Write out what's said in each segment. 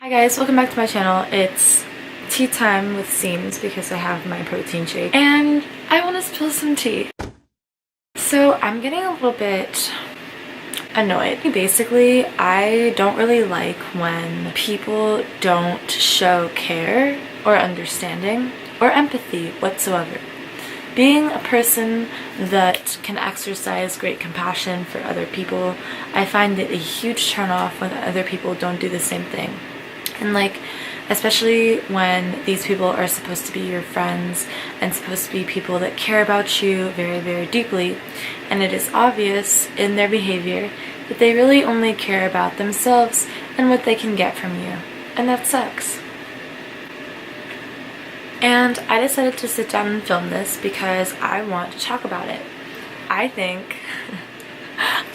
Hi guys, welcome back to my channel. It's tea time with Seams because I have my protein shake and I want to spill some tea. So I'm getting a little bit annoyed. Basically, I don't really like when people don't show care or understanding or empathy whatsoever. Being a person that can exercise great compassion for other people, I find it a huge turnoff when other people don't do the same thing. And especially when these people are supposed to be your friends and supposed to be people that care about you very, very deeply, and it is obvious in their behavior that they really only care about themselves and what they can get from you. And that sucks. And I decided to sit down and film this because I want to talk about it. I think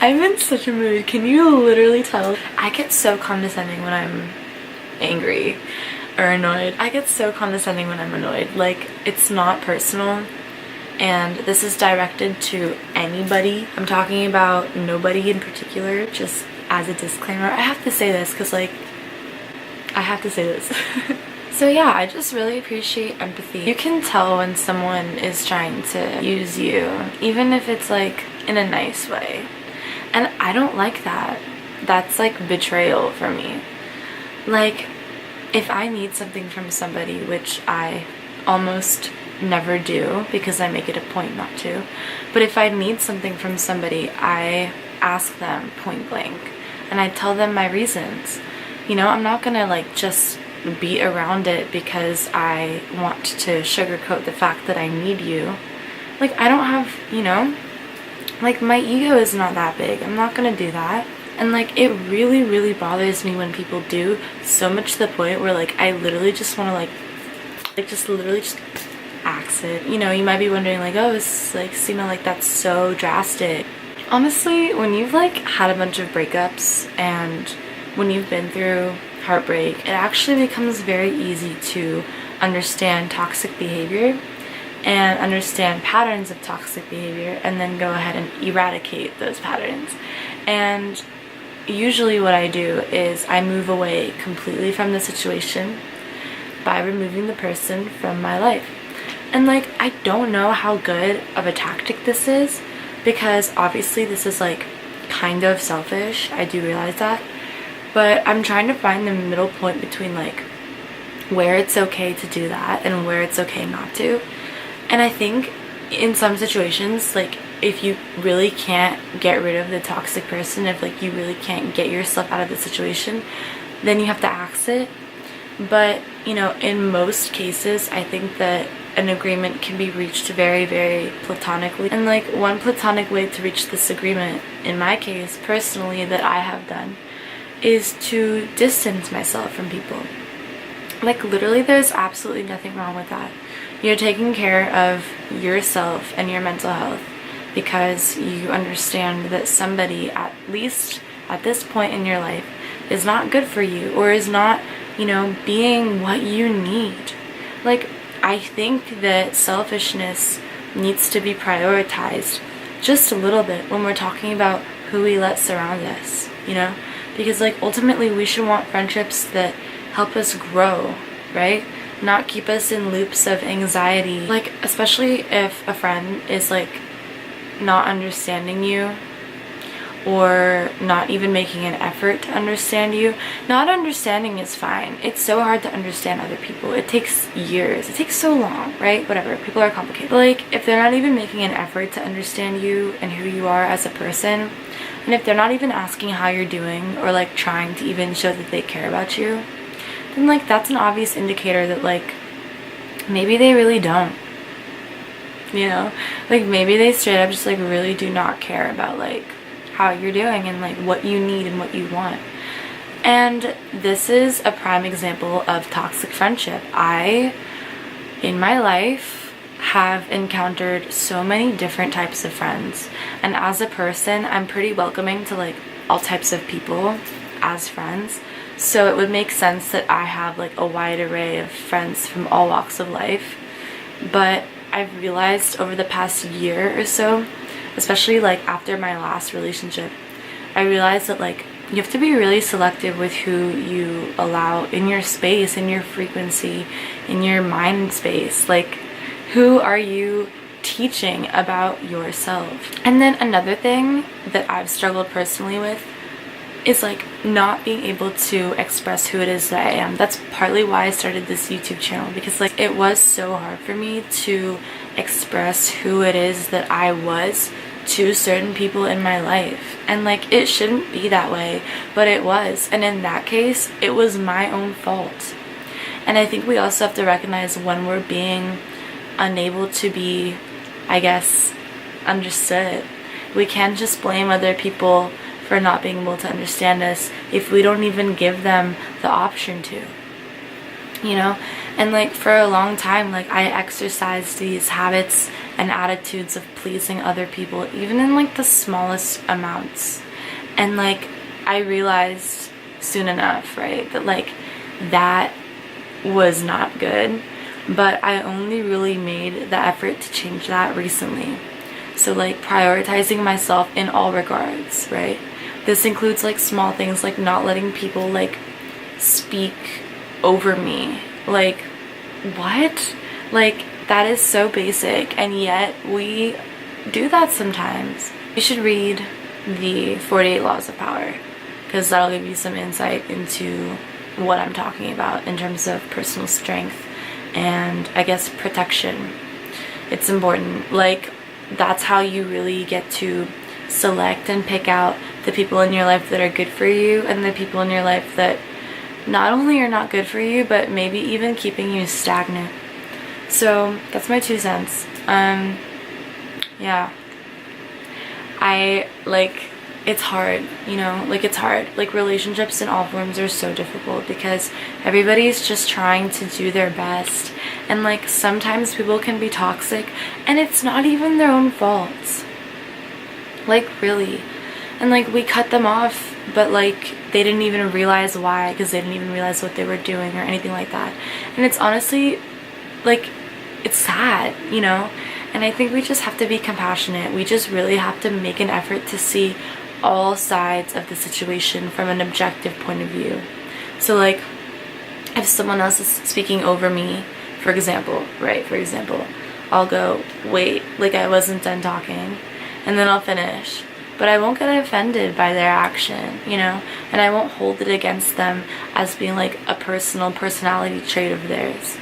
I'm in such a mood. Can you literally tell? I get so condescending when I'm angry or annoyed. I get so condescending when I'm annoyed. It's not personal, and this is directed to anybody. I'm talking about nobody in particular, just as a disclaimer. I have to say this because I have to say this. So yeah, I just really appreciate empathy. You can tell when someone is trying to use you, even if it's in a nice way, and I don't like that. That's betrayal for me. If I need something from somebody, which I almost never do because I make it a point not to, but if I need something from somebody, I ask them point blank and I tell them my reasons. I'm not gonna just beat around it because I want to sugarcoat the fact that I need you. I don't have, my ego is not that big. I'm not gonna do that. And it really, really bothers me when people do, so much to the point where I literally just want to just axe it. You might be wondering oh, it's Sina, that's so drastic. Honestly, when you've had a bunch of breakups and when you've been through heartbreak, it actually becomes very easy to understand toxic behavior and understand patterns of toxic behavior and then go ahead and eradicate those patterns. And usually what I do is I move away completely from the situation by removing the person from my life. And I don't know how good of a tactic this is, because obviously this is kind of selfish. I do realize that. But I'm trying to find the middle point between where it's okay to do that and where it's okay not to. And I think in some situations, if you really can't get rid of the toxic person, if you really can't get yourself out of the situation, then you have to axe it. But in most cases, I think that an agreement can be reached very, very platonically. And one platonic way to reach this agreement, in my case personally, that I have done, is to distance myself from people. Literally, there's absolutely nothing wrong with that. You're taking care of yourself and your mental health because you understand that somebody, at least at this point in your life, is not good for you or is not, being what you need. I think that selfishness needs to be prioritized just a little bit when we're talking about who we let surround us, because ultimately we should want friendships that help us grow, right? Not keep us in loops of anxiety. Especially if a friend is not understanding you or not even making an effort to understand you. Not understanding is fine. It's so hard to understand other people. It takes years. It takes so long, right? Whatever. People are complicated. But if they're not even making an effort to understand you and who you are as a person, and if they're not even asking how you're doing or trying to even show that they care about you, then that's an obvious indicator that maybe they really don't. Maybe they straight up just really do not care about how you're doing and what you need and what you want. And this is a prime example of toxic friendship. I, in my life, have encountered so many different types of friends, and as a person, I'm pretty welcoming to all types of people as friends. So it would make sense that I have a wide array of friends from all walks of life. But I've realized over the past year or so, especially after my last relationship, I realized that you have to be really selective with who you allow in your space, in your frequency, in your mind space. Like, who are you teaching about yourself? And then another thing that I've struggled personally with is like not being able to express who it is that I am. That's partly why I started this YouTube channel, because like it was so hard for me to express who it is that I was to certain people in my life. And like, it shouldn't be that way, but it was. And in that case, it was my own fault. And I think we also have to recognize when we're being unable to be, I guess, understood. We can't just blame other people for not being able to understand us if we don't even give them the option to, you know? And like, for a long time, like, I exercised these habits and attitudes of pleasing other people, even in like the smallest amounts. And like, I realized soon enough, right, that like that was not good. But I only really made the effort to change that recently. So like, prioritizing myself in all regards, right? This includes like small things like not letting people like speak over me. Like, what? Like, that is so basic, and yet we do that sometimes. You should read the 48 Laws of Power, because that'll give you some insight into what I'm talking about in terms of personal strength and, I guess, protection. It's important. Like, that's how you really get to select and pick out the people in your life that are good for you, and the people in your life that not only are not good for you, but maybe even keeping you stagnant. So that's my 2 cents. Yeah, I like, it's hard, you know, like, it's hard. Like, relationships in all forms are so difficult because everybody's just trying to do their best, and like, sometimes people can be toxic and it's not even their own fault. Like, really. And like, we cut them off, but like, they didn't even realize why, because they didn't even realize what they were doing or anything like that. And it's honestly, like, it's sad, you know? And I think we just have to be compassionate. We just really have to make an effort to see all sides of the situation from an objective point of view. So like, if someone else is speaking over me, for example, I'll go, wait, like, I wasn't done talking, and then I'll finish. But I won't get offended by their action, you know? And I won't hold it against them as being like a personality trait of theirs.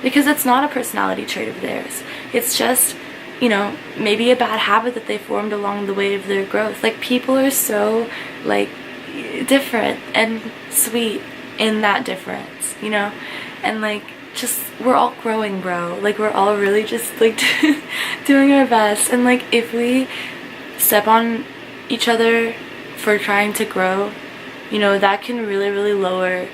Because it's not a personality trait of theirs. It's just, you know, maybe a bad habit that they formed along the way of their growth. Like, people are so, like, different and sweet in that difference, you know? And like, just, we're all growing, bro. Like, we're all really just like doing our best. And like, if we step on each other for trying to grow, you know, that can really, really lower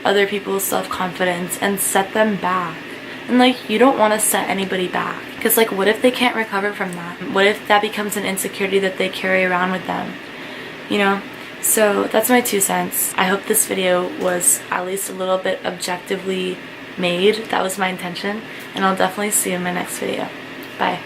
other people's self-confidence and set them back. And like, you don't want to set anybody back, because like, what if they can't recover from that? What if that becomes an insecurity that they carry around with them, you know? So that's my 2 cents. I hope this video was at least a little bit objectively made. That was my intention, and I'll definitely see you in my next video. Bye.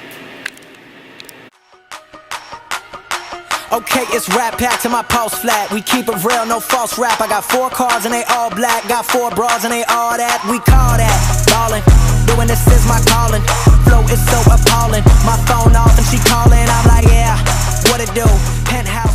Okay, it's rap packed to my pulse flat. We keep it real, no false rap. I got 4 cars and they all black. Got 4 bras and they all that. We call that ballin'. Doing this is my calling. Flow is so appalling. My phone off and she calling. I'm like, yeah, what it do? Penthouse.